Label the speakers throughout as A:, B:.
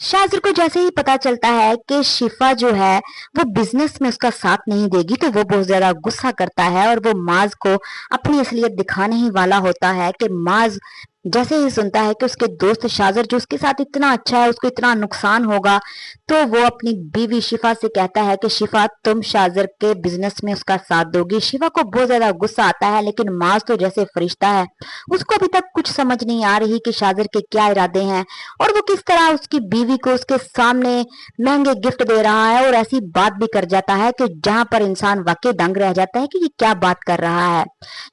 A: शाजिर को जैसे ही पता चलता है कि शिफा जो है वो बिजनेस में उसका साथ नहीं देगी, तो वो बहुत ज्यादा गुस्सा करता है और वो माज को अपनी असलियत दिखाने ही वाला होता है कि माज जैसे ही सुनता है कि उसके दोस्त शाजिर जो उसके साथ इतना अच्छा है उसको इतना नुकसान होगा, तो वो अपनी बीवी शिफा से कहता है कि शिफा तुम शाजिर के बिजनेस में उसका साथ दोगी। शिफा को बहुत ज्यादा गुस्सा आता है, लेकिन माज तो जैसे फरिश्ता है, उसको अभी तक कुछ समझ नहीं आ रही कि शाजिर के क्या इरादे हैं और वो किस तरह उसकी बीवी को उसके सामने महंगे गिफ्ट दे रहा है और ऐसी बात भी कर जाता है कि जहां पर इंसान वाकई दंग रह जाता है कि ये क्या बात कर रहा है।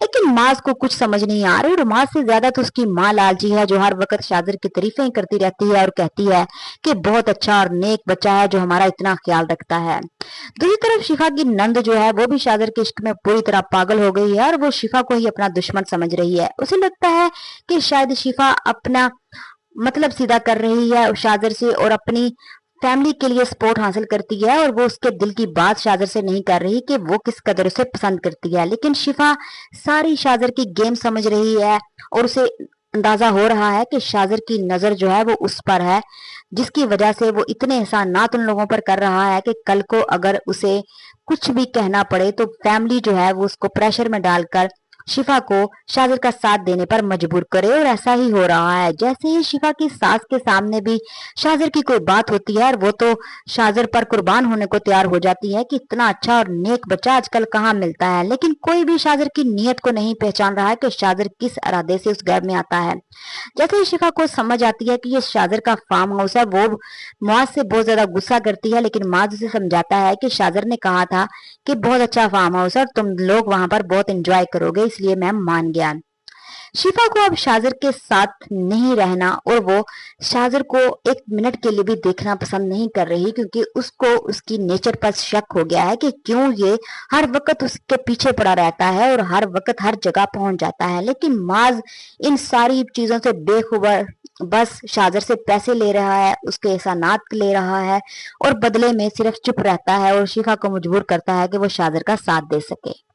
A: लेकिन माज को कुछ समझ नहीं आ रही और माज से ज्यादा तो उसकी माँ लालची है, जो हर वक्त शाजिर की तारीफें करती रहती है और कहती है कि बहुत अच्छा और नेक बच्चा है जो हमारा इतना ख्याल रखता है। दूसरी तरफ शिफा की नंद जो है वो भी शाजिर के इश्क में पूरी तरह पागल हो गई है और वो शिफा को ही अपना दुश्मन समझ रही है। उसे लगता है कि शायद शिफा अपना मतलब सीधा कर रही है शाजिर से और अपनी फैमिली के लिए सपोर्ट हासिल करती है और वो उसके दिल की बात शाजिर से नहीं कर रही कि वो किस कदर उसे पसंद करती है। लेकिन शिफा सारी शाजिर की गेम समझ रही है और उसे अंदाजा हो रहा है कि शाजिर की नजर जो है वो उस पर है, जिसकी वजह से वो इतने एहसानात उन लोगों पर कर रहा है कि कल को अगर उसे कुछ भी कहना पड़े तो फैमिली जो है वो उसको प्रेशर में डालकर शिफा को शाजिर का साथ देने पर मजबूर करे। और ऐसा ही हो रहा है। जैसे ही शिफा की सास के सामने भी शाजिर की कोई बात होती है और वो तो शाजिर पर कुर्बान होने को तैयार हो जाती है कि इतना अच्छा और नेक बच्चा आजकल कहाँ मिलता है, लेकिन कोई भी शाजिर की नीयत को नहीं पहचान रहा है कि शाजिर किस इरादे से उस घर में आता है। जैसे ही शिफा को समझ आती है कि ये शाजिर का फार्म हाउस है, वो मुआज से बहुत ज्यादा गुस्सा करती है, लेकिन मुआज उसे समझाता है कि शाजिर ने कहा था कि बहुत अच्छा फार्म हाउस है और तुम लोग वहां पर बहुत एंजॉय करोगे, इसलिए मैं मान गया। शिफा को अब शाजिर के साथ नहीं रहना और वो शाजिर को एक मिनट के लिए भी देखना पसंद नहीं कर रही, क्योंकि उसको उसकी नेचर पर शक हो गया है कि क्यों ये हर वक्त उसके पीछे पड़ा रहता है और हर वक्त हर जगह पहुंच जाता है। लेकिन माज इन सारी चीजों से बेखबर बस शाजिर से पैसे ले रहा है, उसके एहसानात ले रहा है और बदले में सिर्फ चुप रहता है और शिफा को मजबूर करता है कि वो शाजिर का साथ दे सके।